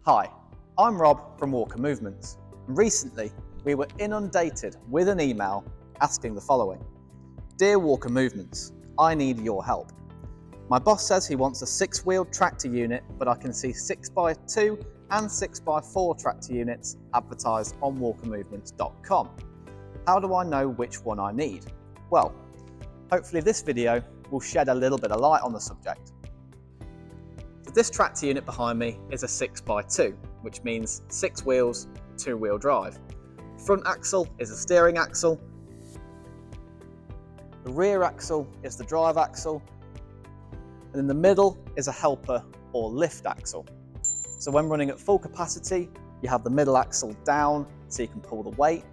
Hi, I'm Rob from Walker Movements, and recently we were inundated with an email asking the following. Dear Walker Movements, I need your help. My boss says he wants a 6-wheeled tractor unit, but I can see 6x2 and 6x4 tractor units advertised on walkermovements.com. How do I know which one I need? Well, hopefully this video will shed a little bit of light on the subject. So this tractor unit behind me is a 6x2, which means 6 wheels, 2-wheel drive. Front axle is a steering axle. The rear axle is the drive axle. And in the middle is a helper or lift axle. So when running at full capacity, you have the middle axle down so you can pull the weight.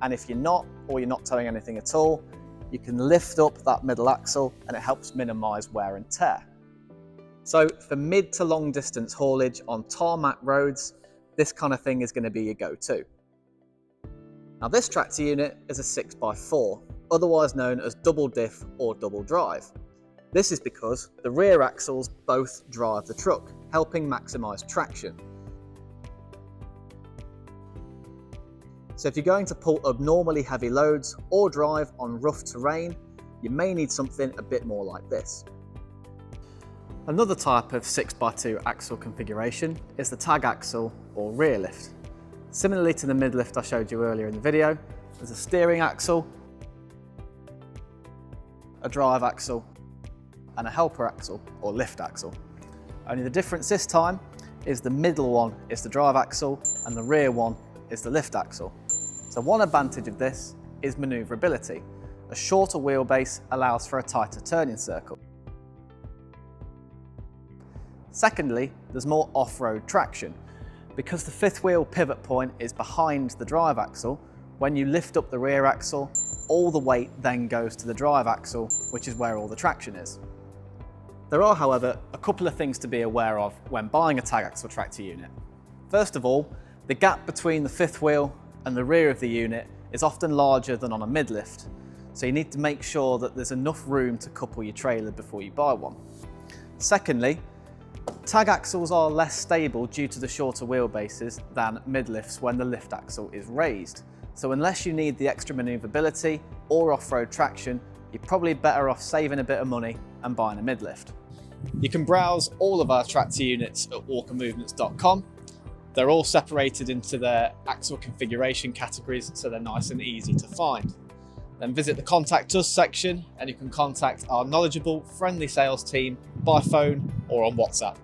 And if you're not, or you're not towing anything at all, you can lift up that middle axle and it helps minimize wear and tear. So for mid to long distance haulage on tarmac roads, this kind of thing is going to be your go-to. Now this tractor unit is a 6x4, otherwise known as double diff or double drive. This is because the rear axles both drive the truck, helping maximize traction. So if you're going to pull abnormally heavy loads or drive on rough terrain, you may need something a bit more like this. Another type of 6x2 axle configuration is the tag axle or rear lift. Similarly to the mid lift I showed you earlier in the video, there's a steering axle, a drive axle, and a helper axle or lift axle. Only the difference this time is the middle one is the drive axle and the rear one is the lift axle. So one advantage of this is manoeuvrability. A shorter wheelbase allows for a tighter turning circle. Secondly, there's more off-road traction. Because the fifth wheel pivot point is behind the drive axle, when you lift up the rear axle, all the weight then goes to the drive axle, which is where all the traction is. There are, however, a couple of things to be aware of when buying a tag axle tractor unit. First of all, the gap between the fifth wheel and the rear of the unit is often larger than on a mid-lift, so you need to make sure that there's enough room to couple your trailer before you buy one. Secondly, tag axles are less stable due to the shorter wheelbases than mid-lifts when the lift axle is raised. So unless you need the extra manoeuvrability or off-road traction, you're probably better off saving a bit of money and buying a mid-lift. You can browse all of our tractor units at walkermovements.com. They're all separated into their axle configuration categories, so they're nice and easy to find. Then visit the Contact Us section and you can contact our knowledgeable, friendly sales team by phone or on WhatsApp.